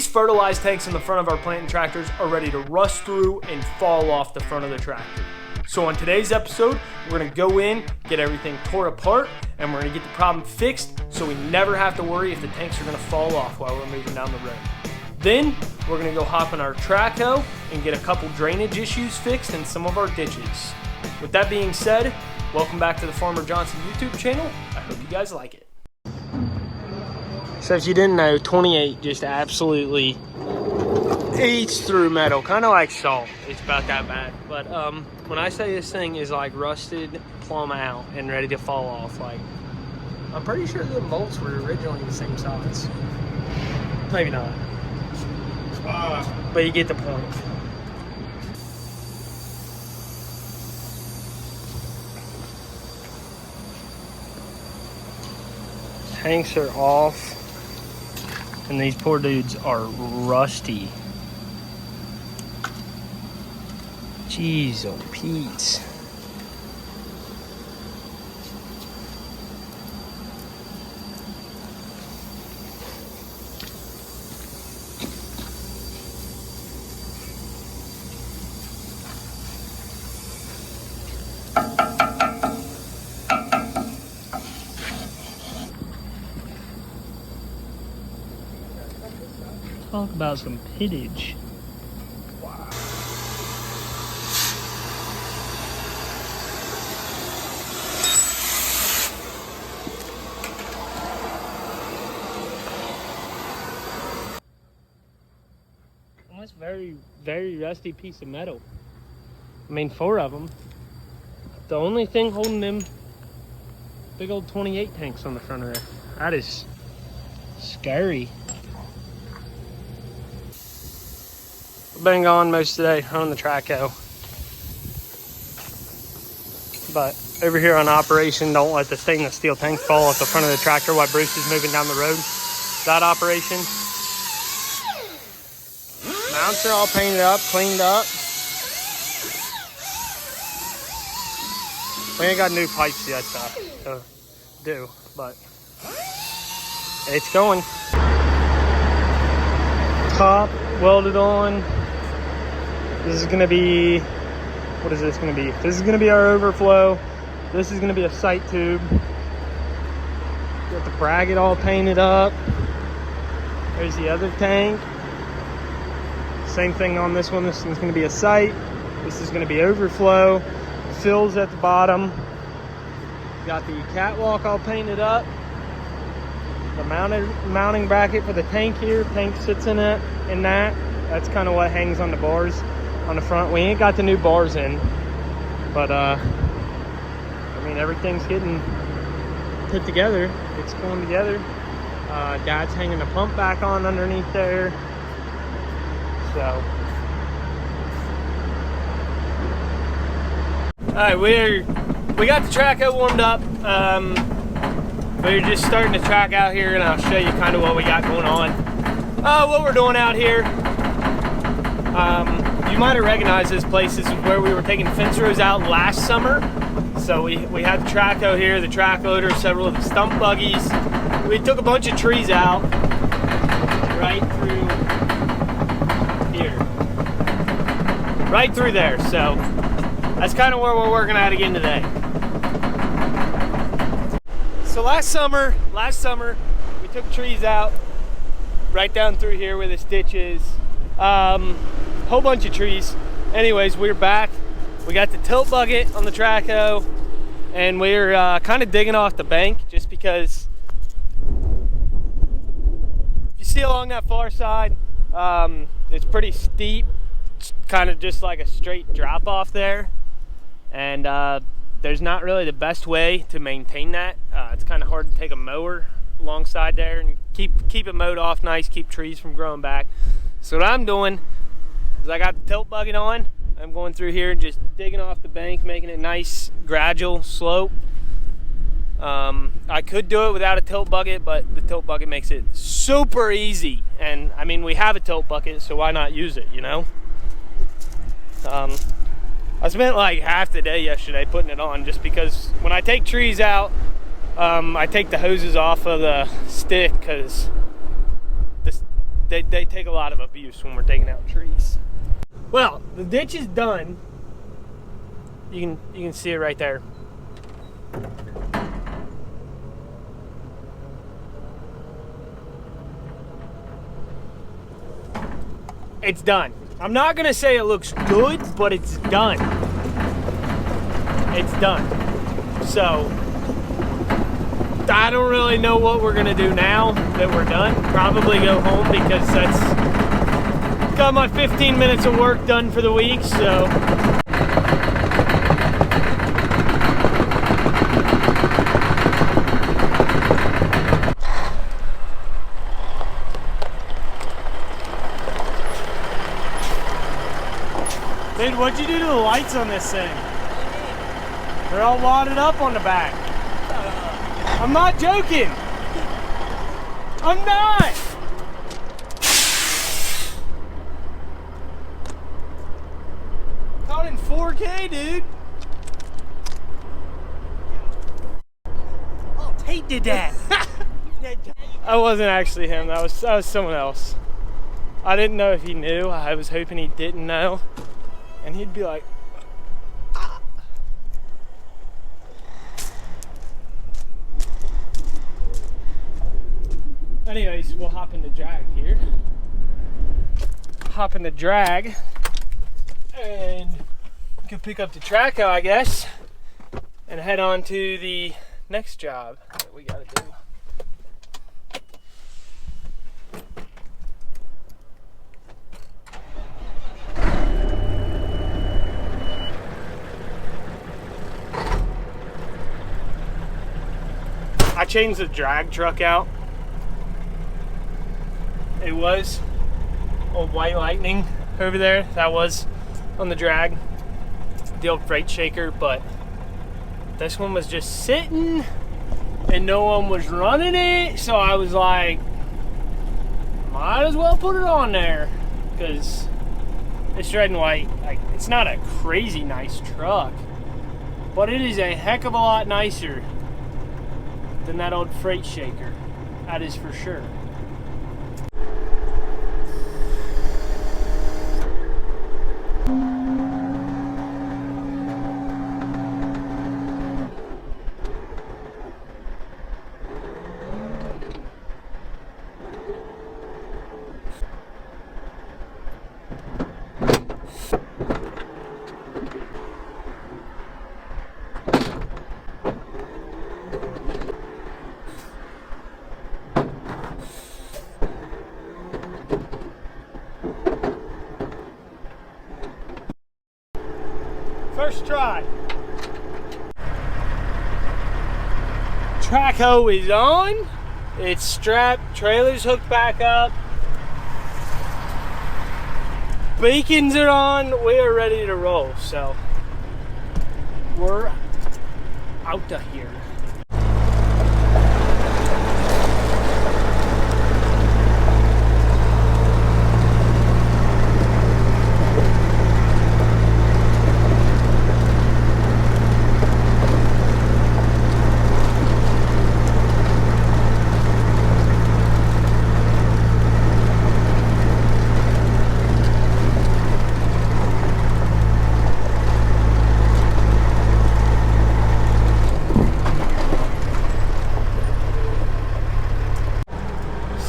These fertilized tanks in the front of our planting tractors are ready to rust through and fall off the front of the tractor. So on today's episode, we're gonna go in, get everything tore apart, and we're gonna get the problem fixed so we never have to worry if the tanks are gonna fall off while we're moving down the road. Then, we're gonna go hop in our track hoe and get a couple drainage issues fixed in some of our ditches. With that being said, welcome back to the Farmer Johnson YouTube channel. I hope you guys like it. So if you didn't know, 28 just absolutely eats through metal, kind of like salt. It's about that bad. But when I say this thing is like rusted plumb out and ready to fall off, like I'm pretty sure the bolts were originally the same size. Maybe not. But you get the point. Tanks are off. And these poor dudes are rusty. Jeez, oh Pete. Talk about some pittage. Wow. That's very, very rusty piece of metal. I mean, 4 of them. The only thing holding them big old 28 tanks on the front of there. That is scary. Been gone most today on the track hoe, but over here on operation don't let the stainless steel tank fall off the front of the tractor while Bruce is moving down the road. That operation, mounts are all painted up, cleaned up. We ain't got new pipes yet to do, but it's going. Top welded on. This is gonna be, what is this gonna be? This is gonna be our overflow. This is gonna be a sight tube. Got the bracket all painted up. There's the other tank. Same thing on this one. This one's gonna be a sight. This is gonna be overflow. Fills at the bottom. Got the catwalk all painted up. The mounting bracket for the tank here. Tank sits in it, in that. That's kind of what hangs on the bars on the front. We ain't got the new bars in, but I mean, everything's getting put together. It's going together. Dad's hanging the pump back on underneath there. So, all right, we got the track hoe warmed up. We're just starting to track out here, and I'll show you kind of what we got going on. What we're doing out here. You might have recognized this place. This is where we were taking fence rows out last summer. So we had the track hoe here, the track loader, several of the stump buggies. We took a bunch of trees out right through here. Right through there. So that's kind of where we're working at again today. So last summer, we took trees out right down through here where this ditch is. Whole bunch of trees. Anyways, we're back. We got the tilt bucket on the track hoe, and we're kind of digging off the bank just because if you see along that far side, it's pretty steep. It's kind of just like a straight drop off there, and there's not really the best way to maintain that. It's kind of hard to take a mower alongside there and keep it mowed off nice, keep trees from growing back. So what I'm doing is I got the tilt bucket on. I'm going through here and just digging off the bank, making it nice, gradual slope. I could do it without a tilt bucket, but the tilt bucket makes it super easy. And I mean, we have a tilt bucket, so why not use it, you know? I spent like half the day yesterday putting it on just because when I take trees out, I take the hoses off of the stick because they take a lot of abuse when we're taking out trees. Well, the ditch is done. You can see it right there. It's done. I'm not gonna say it looks good, but it's done. It's done. So, I don't really know what we're gonna do now that we're done. Probably go home because that's got my 15 minutes of work done for the week, so. Dude, what'd you do to the lights on this thing? They're all wadded up on the back. I'm not joking. I'm not. Caught in 4K, dude. Oh, Tate did that. That wasn't actually him. That was someone else. I didn't know if he knew. I was hoping he didn't know. And he'd be like, ah. Anyways, we'll hop in the drag here. Hop in the drag. And we can pick up the track, I guess. And head on to the next job that we gotta do. I changed the drag truck out. It was old White Lightning over there. That was on the drag, the old freight shaker, but this one was just sitting and no one was running it. So I was like, might as well put it on there because it's red and white. Like, it's not a crazy nice truck, but it is a heck of a lot nicer than that old freight shaker. That is for sure. First try. Track hoe is on. It's strapped, trailer's hooked back up. Beacons are on. We are ready to roll. So we're out of here.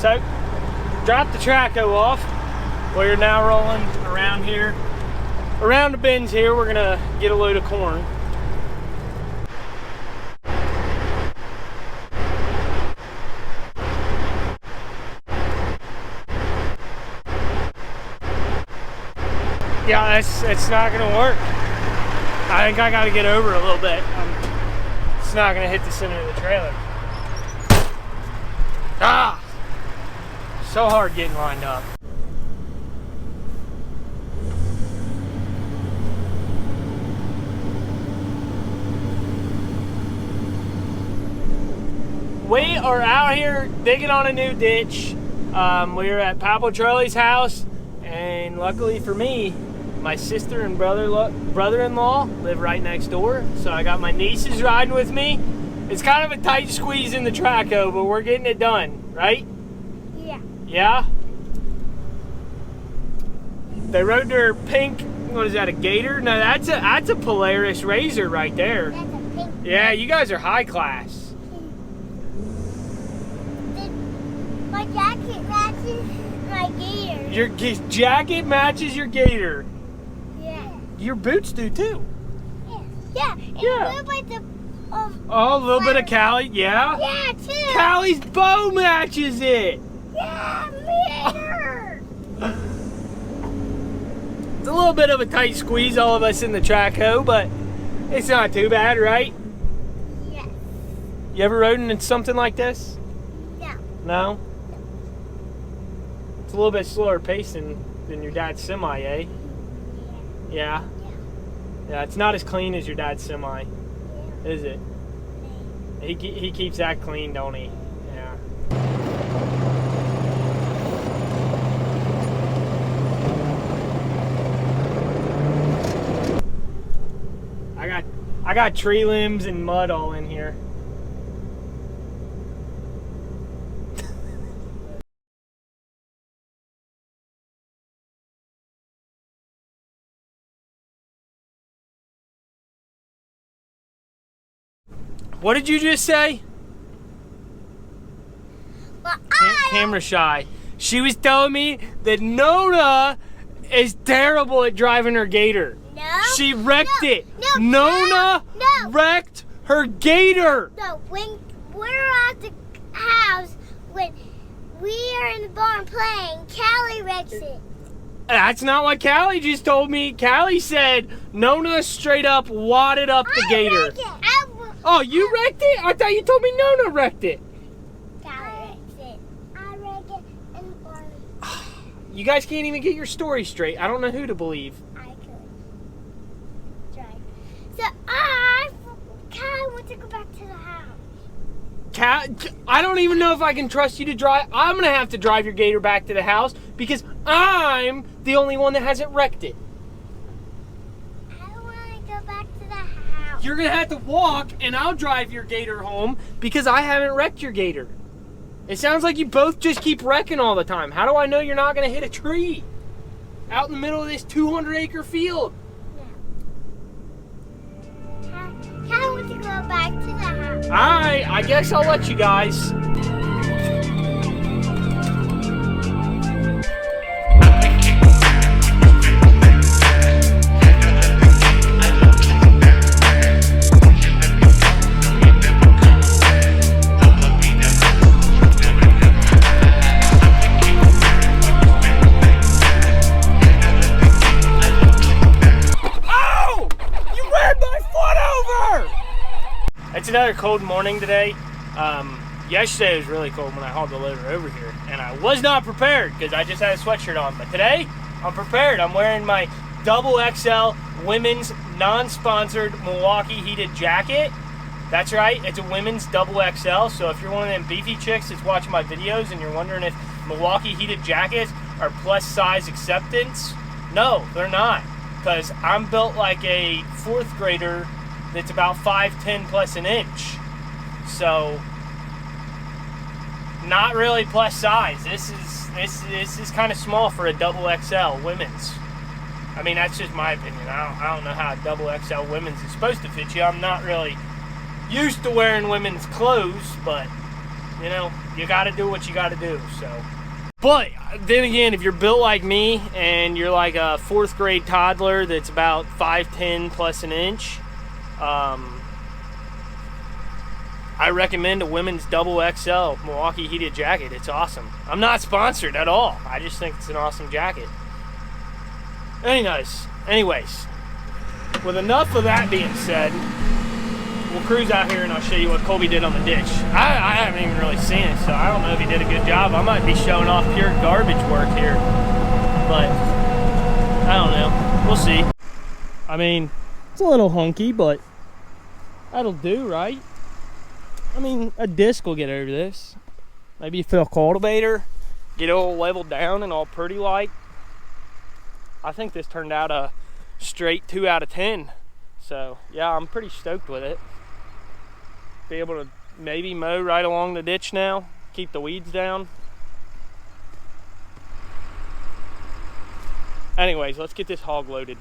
So, drop the traco off. We're now rolling around here. Around the bends here, we're gonna get a load of corn. Yeah, it's not gonna work. I think I gotta get over a little bit. It's not gonna hit the center of the trailer. Ah! So hard getting lined up. We are out here digging on a new ditch. We were at Papa Charlie's house, and luckily for me, my sister and brother-in-law live right next door, so I got my nieces riding with me. It's kind of a tight squeeze in the traco, but we're getting it done, right? Yeah. Yeah? They rode their pink, what is that, a Gator? No, that's a Polaris Razor right there. That's a pink. Yeah, you guys are high class. My jacket matches my Gator. Your jacket matches your Gator. Yeah. Your boots do too. Yeah. And Yeah. a little bit of Oh, a little bit of Callie, yeah? Yeah, too. Callie's bow matches it. Yeah, mirror. It's a little bit of a tight squeeze, all of us in the track hoe, but it's not too bad, right? Yeah. You ever ridden in something like this? No. No? It's a little bit slower pace than your dad's semi, eh? Yeah? Yeah, it's not as clean as your dad's semi, is it? He keeps that clean, don't he? Yeah. I got tree limbs and mud all in here. What did you just say? Well, Camera shy. She was telling me that Nona is terrible at driving her Gator. No. She wrecked it. No. Nona No. wrecked her Gator. No, when we're at the house, when we are in the barn playing, Callie wrecks it. That's not what Callie just told me. Callie said Nona straight up wadded up the Gator. Wreck it. Oh, you wrecked it? I thought you told me Nona wrecked it. Callie wrecks it. I wreck it in the barn. You guys can't even get your story straight. I don't know who to believe. I could drive. So Callie wants to go back to the house. I don't even know if I can trust you to drive. I'm going to have to drive your Gator back to the house because I'm the only one that hasn't wrecked it. I don't want to go back to the house. You're going to have to walk and I'll drive your Gator home because I haven't wrecked your Gator. It sounds like you both just keep wrecking all the time. How do I know you're not going to hit a tree out in the middle of this 200-acre field? Callie wants to go back to the house. All right, I guess I'll let you guys. It's another cold morning today. Yesterday was really cold when I hauled the loader over here, and I was not prepared because I just had a sweatshirt on. But today, I'm prepared. I'm wearing my double XL women's non-sponsored Milwaukee heated jacket. That's right, it's a women's double XL. So if you're one of them beefy chicks that's watching my videos and you're wondering if Milwaukee heated jackets are plus size acceptance, no, they're not. Because I'm built like a fourth grader that's about 5'10" plus an inch. So not really plus size. This is kind of small for a double XL women's. I mean, that's just my opinion. I don't know how a double XL women's is supposed to fit you. I'm not really used to wearing women's clothes, but you know, you got to do what you got to do. So, but then again, if you're built like me and you're like a fourth grade toddler that's about 5'10" plus an inch, I recommend a women's double XL Milwaukee heated jacket. It's awesome. I'm not sponsored at all. I just think it's an awesome jacket. Anyways, with enough of that being said, we'll cruise out here and I'll show you what Colby did on the ditch. I haven't even really seen it, so I don't know if he did a good job. I might be showing off pure garbage work here, but I don't know. We'll see. I mean, it's a little hunky, but that'll do, right? I mean, a disc will get over this. Maybe you fill a cultivator, get it all leveled down and all pretty like. I think this turned out a straight 2 out of 10. So yeah, I'm pretty stoked with it. Be able to maybe mow right along the ditch now, keep the weeds down. Anyways, let's get this hog loaded.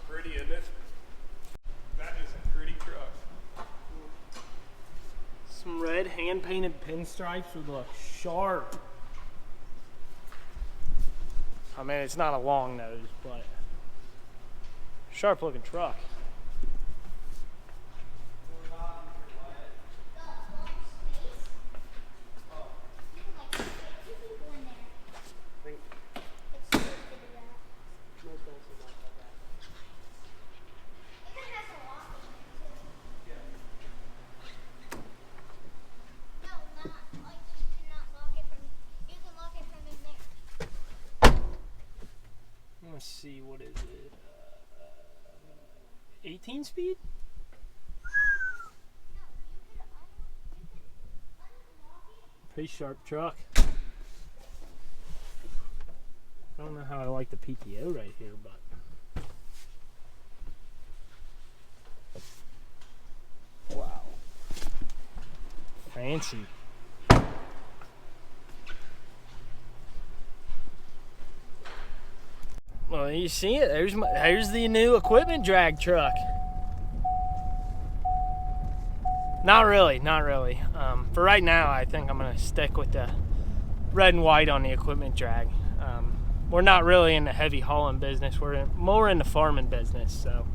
Pretty, isn't it? That is a pretty truck. Some red hand-painted pinstripes would look sharp. I mean, it's not a long nose, but sharp-looking truck. Let's see, what is it? 18 speed? Pretty sharp truck. I don't know how I like the PTO right here, but wow, fancy. Well, you see it. There's the new equipment drag truck. Not really. For right now, I think I'm gonna stick with the red and white on the equipment drag. We're not really in the heavy hauling business. We're more in the farming business. So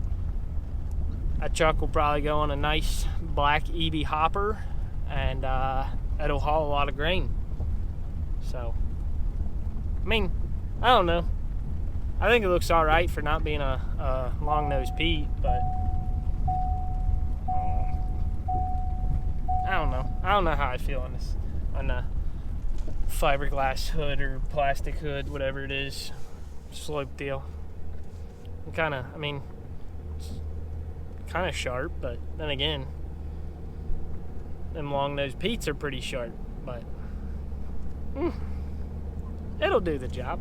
that truck will probably go on a nice black EV hopper, and it'll haul a lot of grain. So, I mean, I don't know. I think it looks all right for not being a long-nosed Pete, but I don't know. I don't know how I feel on this, on the fiberglass hood or plastic hood, whatever it is, slope deal. Kind of, I mean, it's kind of sharp, but then again, them long-nosed Petes are pretty sharp, but it'll do the job.